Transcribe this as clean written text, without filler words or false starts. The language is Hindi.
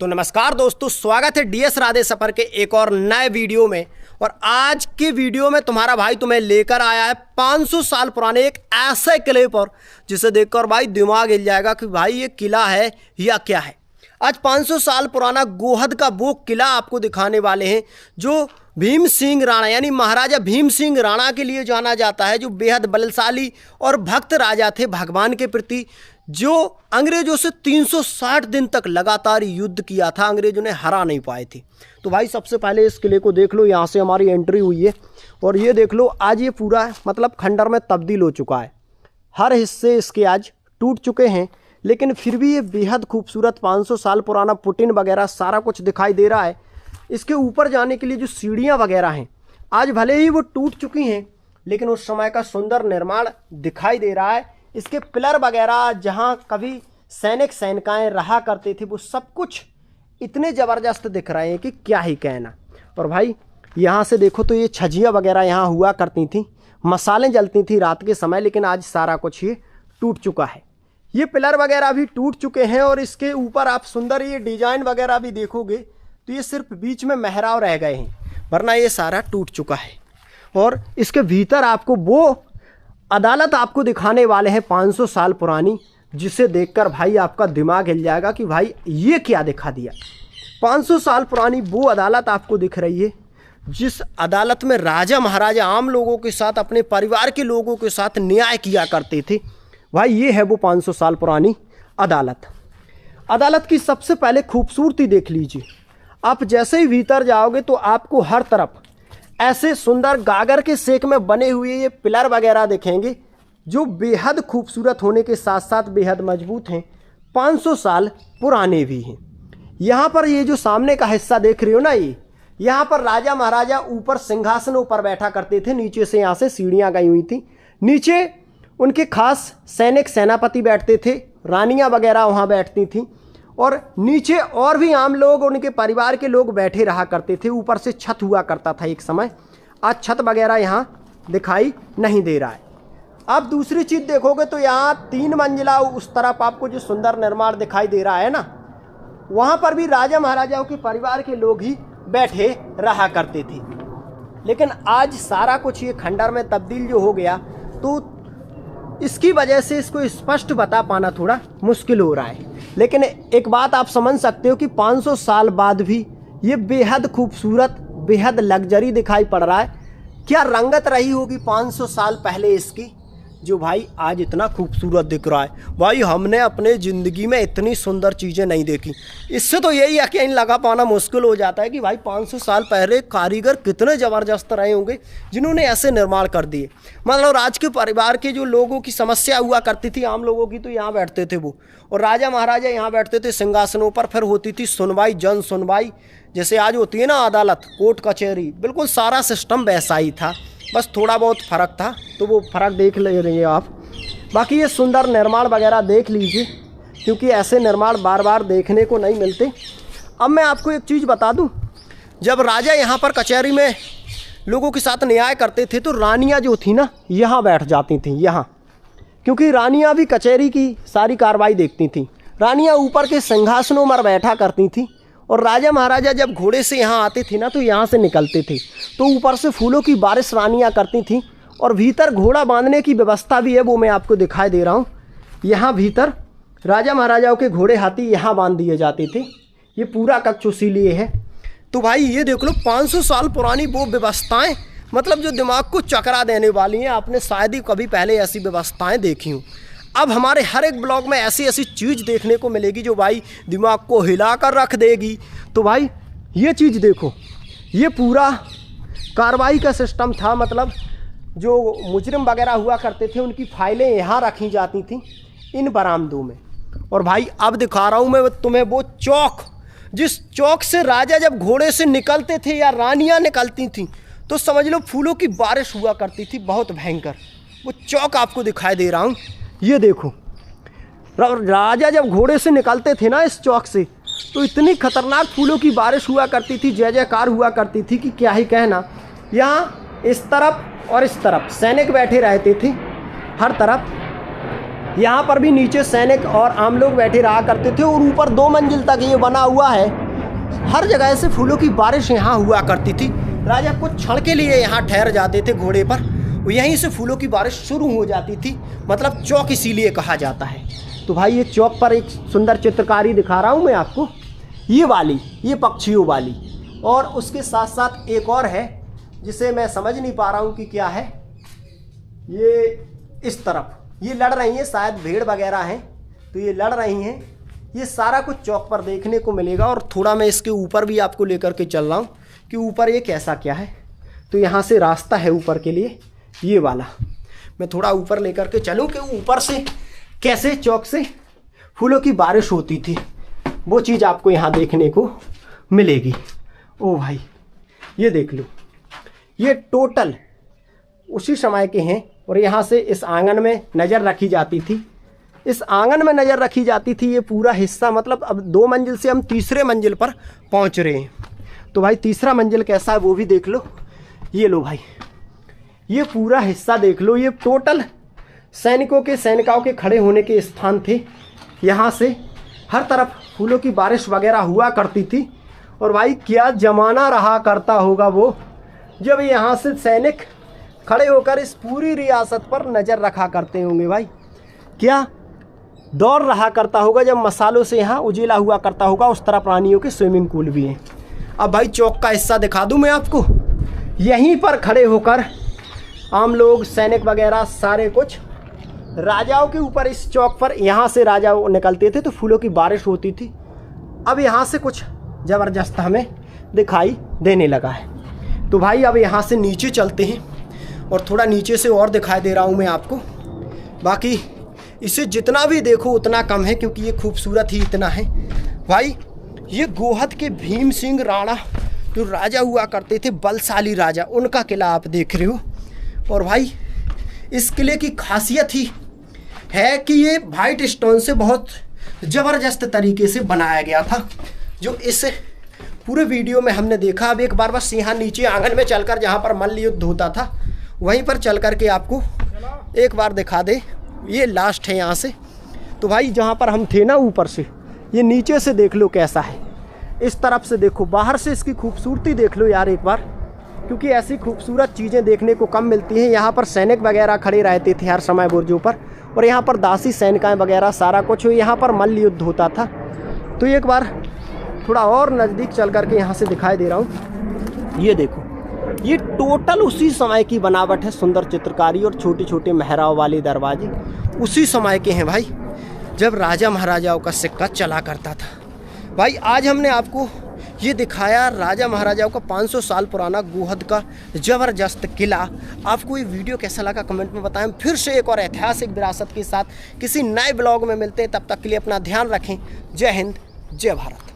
तो नमस्कार दोस्तों, स्वागत है डीएस राधे सफर के एक और नए वीडियो में। और आज के वीडियो में तुम्हारा भाई तुम्हें लेकर आया है 500 साल पुराने एक ऐसे किले पर जिसे देखकर भाई दिमाग हिल जाएगा कि भाई ये किला है या क्या है। आज 500 साल पुराना गोहद का वो किला आपको दिखाने वाले हैं जो भीम सिंह राणा यानी महाराजा भीम सिंह राणा के लिए जाना जाता है, जो बेहद बलशाली और भक्त राजा थे भगवान के प्रति, जो अंग्रेजों से 360 दिन तक लगातार युद्ध किया था, अंग्रेजों ने हरा नहीं पाए थे। तो भाई सबसे पहले इस किले को देख लो, यहाँ से हमारी एंट्री हुई है और ये देख लो आज ये पूरा मतलब खंडर में तब्दील हो चुका है। हर हिस्से इसके आज टूट चुके हैं, लेकिन फिर भी ये बेहद खूबसूरत 500 साल पुराना पुटिन वगैरह सारा कुछ दिखाई दे रहा है। इसके ऊपर जाने के लिए जो सीढ़ियाँ वगैरह हैं आज भले ही वो टूट चुकी हैं, लेकिन उस समय का सुंदर निर्माण दिखाई दे रहा है। इसके पिलर वगैरह जहाँ कभी सैनिक सैनिकाएँ रहा करते थे वो सब कुछ इतने ज़बरदस्त दिख रहे हैं कि क्या ही कहना। और भाई यहाँ से देखो तो ये छजियाँ वगैरह यहाँ हुआ करती थी, मसालें जलती थी रात के समय, लेकिन आज सारा कुछ ये टूट चुका है। ये पिलर वगैरह भी टूट चुके हैं और इसके ऊपर आप सुंदर ये डिजाइन वगैरह भी देखोगे तो ये सिर्फ बीच में मेहराव रह गए हैं, वरना ये सारा टूट चुका है। और इसके भीतर आपको वो अदालत आपको दिखाने वाले हैं 500 साल पुरानी, जिसे देखकर भाई आपका दिमाग हिल जाएगा कि भाई ये क्या दिखा दिया। 500 साल पुरानी वो अदालत आपको दिख रही है जिस अदालत में राजा महाराजा आम लोगों के साथ, अपने परिवार के लोगों के साथ न्याय किया करते थे। भाई ये है वो 500 साल पुरानी अदालत। अदालत की सबसे पहले खूबसूरती देख लीजिए। आप जैसे ही भीतर जाओगे तो आपको हर तरफ ऐसे सुंदर गागर के सेक में बने हुए ये पिलर वगैरह दिखेंगे जो बेहद खूबसूरत होने के साथ साथ बेहद मजबूत हैं, 500 साल पुराने भी हैं। यहाँ पर ये जो सामने का हिस्सा देख रहे हो ना, ये यहाँ पर राजा महाराजा ऊपर सिंहासनों पर बैठा करते थे। नीचे से यहाँ से सीढ़ियाँ गई हुई थी, नीचे उनके खास सैनिक सेनापति बैठते थे, रानियाँ वगैरह वहाँ बैठती थीं और नीचे और भी आम लोग, उनके परिवार के लोग बैठे रहा करते थे। ऊपर से छत हुआ करता था एक समय, आज छत वगैरह यहाँ दिखाई नहीं दे रहा है। अब दूसरी चीज़ देखोगे तो यहाँ 3 मंजिला उस तरफ आपको जो सुंदर निर्माण दिखाई दे रहा है ना, वहाँ पर भी राजा महाराजाओं के परिवार के लोग ही बैठे रहा करते थे। लेकिन आज सारा कुछ ये खंडर में तब्दील जो हो गया तो इसकी वजह से इसको स्पष्ट बता पाना थोड़ा मुश्किल हो रहा है। लेकिन एक बात आप समझ सकते हो कि 500 साल बाद भी ये बेहद खूबसूरत, बेहद लग्जरी दिखाई पड़ रहा है। क्या रंगत रही होगी 500 साल पहले इसकी, जो भाई आज इतना खूबसूरत दिख रहा है। भाई हमने अपने ज़िंदगी में इतनी सुंदर चीज़ें नहीं देखी। इससे तो यही यकीन लगा पाना मुश्किल हो जाता है कि भाई 500 साल पहले कारीगर कितने ज़बरदस्त रहे होंगे जिन्होंने ऐसे निर्माण कर दिए। मतलब राज के परिवार के जो लोगों की समस्या हुआ करती थी आम लोगों की, तो यहाँ बैठते थे वो, और राजा महाराजा यहाँ बैठते थे सिंहासनों पर। फिर होती थी सुनवाई, जन सुनवाई, जैसे आज होती है ना अदालत, कोर्ट कचहरी, बिल्कुल सारा सिस्टम वैसा ही था, बस थोड़ा बहुत फ़र्क था। तो वो फ़र्क देख ले रहे हैं आप। बाकी ये सुंदर निर्माण वगैरह देख लीजिए, क्योंकि ऐसे निर्माण बार बार देखने को नहीं मिलते। अब मैं आपको एक चीज़ बता दूं, जब राजा यहाँ पर कचहरी में लोगों के साथ न्याय करते थे तो रानियाँ जो थी ना यहाँ बैठ जाती थीं, यहाँ, क्योंकि रानियाँ भी कचहरी की सारी कार्रवाई देखती थीं। रानियाँ ऊपर के सिंहासनों पर बैठा करती थीं और राजा महाराजा जब घोड़े से यहाँ आते थे ना तो यहाँ से निकलते थे तो ऊपर से फूलों की बारिश रानियाँ करती थीं। और भीतर घोड़ा बांधने की व्यवस्था भी है, वो मैं आपको दिखाई दे रहा हूँ। यहाँ भीतर राजा महाराजाओं के घोड़े हाथी यहाँ बांध दिए जाते थे। ये पूरा कक्ष उसी लिए है। तो भाई ये देख लो 500 साल पुरानी वो व्यवस्थाएँ, मतलब जो दिमाग को चकरा देने वाली हैं। आपने शायद ही कभी पहले ऐसी व्यवस्थाएँ देखी हूँ। अब हमारे हर एक ब्लॉग में ऐसी ऐसी चीज़ देखने को मिलेगी जो भाई दिमाग को हिला कर रख देगी। तो भाई ये चीज़ देखो, ये पूरा कार्रवाई का सिस्टम था। मतलब जो मुजरिम वगैरह हुआ करते थे उनकी फाइलें यहाँ रखी जाती थी इन बरामदों में। और भाई अब दिखा रहा हूँ मैं तुम्हें वो चौक, जिस चौक से राजा जब घोड़े से निकलते थे या रानियाँ निकलती थीं तो समझ लो फूलों की बारिश हुआ करती थी, बहुत भयंकर। वो चौक आपको दिखाई दे रहा हूँ, ये देखो। राजा जब घोड़े से निकलते थे ना इस चौक से तो इतनी खतरनाक फूलों की बारिश हुआ करती थी, जय जयकार हुआ करती थी कि क्या ही कहना। यहाँ इस तरफ और इस तरफ सैनिक बैठे रहते थे हर तरफ, यहाँ पर भी नीचे सैनिक और आम लोग बैठे रहा करते थे और ऊपर 2 मंजिल तक ये बना हुआ है। हर जगह से फूलों की बारिश यहाँ हुआ करती थी। राजा कुछ क्षण के लिए यहाँ ठहर जाते थे घोड़े पर, यहीं से फूलों की बारिश शुरू हो जाती थी। मतलब चौक इसीलिए कहा जाता है। तो भाई ये चौक पर एक सुंदर चित्रकारी दिखा रहा हूँ मैं आपको, ये वाली, ये पक्षियों वाली। और उसके साथ साथ एक और है जिसे मैं समझ नहीं पा रहा हूँ कि क्या है। ये इस तरफ ये लड़ रही हैं, शायद भेड़ वगैरह हैं, तो ये लड़ रही हैं। ये सारा कुछ चौक पर देखने को मिलेगा। और थोड़ा मैं इसके ऊपर भी आपको लेकर के चल रहा हूँ कि ऊपर ये कैसा क्या है। तो यहाँ से रास्ता है ऊपर के लिए, ये वाला। मैं थोड़ा ऊपर लेकर के चलूँ कि ऊपर से कैसे चौक से फूलों की बारिश होती थी, वो चीज़ आपको यहाँ देखने को मिलेगी। ओ भाई ये देख लो, ये टोटल उसी समय के हैं। और यहाँ से इस आंगन में नज़र रखी जाती थी, इस आंगन में नज़र रखी जाती थी। ये पूरा हिस्सा, मतलब अब 2 मंजिल से हम तीसरे मंजिल पर पहुँच रहे हैं। तो भाई तीसरा मंजिल कैसा है वो भी देख लो। ये लो भाई, ये पूरा हिस्सा देख लो। ये टोटल सैनिकाओं के खड़े होने के स्थान थे। यहाँ से हर तरफ फूलों की बारिश वगैरह हुआ करती थी। और भाई क्या ज़माना रहा करता होगा वो, जब यहाँ से सैनिक खड़े होकर इस पूरी रियासत पर नज़र रखा करते होंगे। भाई क्या दौर रहा करता होगा, जब मसालों से यहाँ उजीला हुआ करता होगा। उस तरह प्राणियों के स्विमिंग पूल भी हैं। अब भाई चौक का हिस्सा दिखा दूँ मैं आपको। यहीं पर खड़े होकर आम लोग, सैनिक वगैरह सारे कुछ राजाओं के ऊपर, इस चौक पर यहाँ से राजा निकलते थे तो फूलों की बारिश होती थी। अब यहाँ से कुछ ज़बरदस्त हमें दिखाई देने लगा है। तो भाई अब यहाँ से नीचे चलते हैं और थोड़ा नीचे से और दिखाई दे रहा हूँ मैं आपको। बाकी इसे जितना भी देखो उतना कम है, क्योंकि ये खूबसूरत ही इतना है। भाई ये गोहद के भीम सिंह राणा जो राजा हुआ करते थे, बलशाली राजा, उनका किला आप देख रहे हो। और भाई इस किले की खासियत ही है कि ये वाइट स्टोन से बहुत ज़बरदस्त तरीके से बनाया गया था, जो इस पूरे वीडियो में हमने देखा। अब एक बार बस यहाँ नीचे आंगन में चलकर, जहाँ पर मल्ल युद्ध होता था, वहीं पर चल कर के आपको एक बार दिखा दे। ये लास्ट है यहाँ से। तो भाई जहाँ पर हम थे ना, ऊपर से, ये नीचे से देख लो कैसा है। इस तरफ से देखो, बाहर से इसकी खूबसूरती देख लो यार एक बार, क्योंकि ऐसी खूबसूरत चीज़ें देखने को कम मिलती हैं। यहाँ पर सैनिक वगैरह खड़े रहते थे हर समय बुर्जों पर, और यहाँ पर दासी सैनिकाएँ वगैरह सारा कुछ, यहाँ पर मल्ल युद्ध होता था। तो एक बार थोड़ा और नज़दीक चल करके यहाँ से दिखाई दे रहा हूँ। ये देखो, ये टोटल उसी समय की बनावट है। सुंदर चित्रकारी और छोटे छोटे मेहराब वाले दरवाजे उसी समय के हैं भाई, जब राजा महाराजाओं का सिक्का चला करता था। भाई आज हमने आपको ये दिखाया राजा महाराजाओं का 500 साल पुराना गोहद का ज़बरदस्त किला। आपको ये वीडियो कैसा लगा कमेंट में बताएं। फिर से एक और ऐतिहासिक विरासत के साथ किसी नए ब्लॉग में मिलते हैं। तब तक के लिए अपना ध्यान रखें। जय हिंद, जय भारत।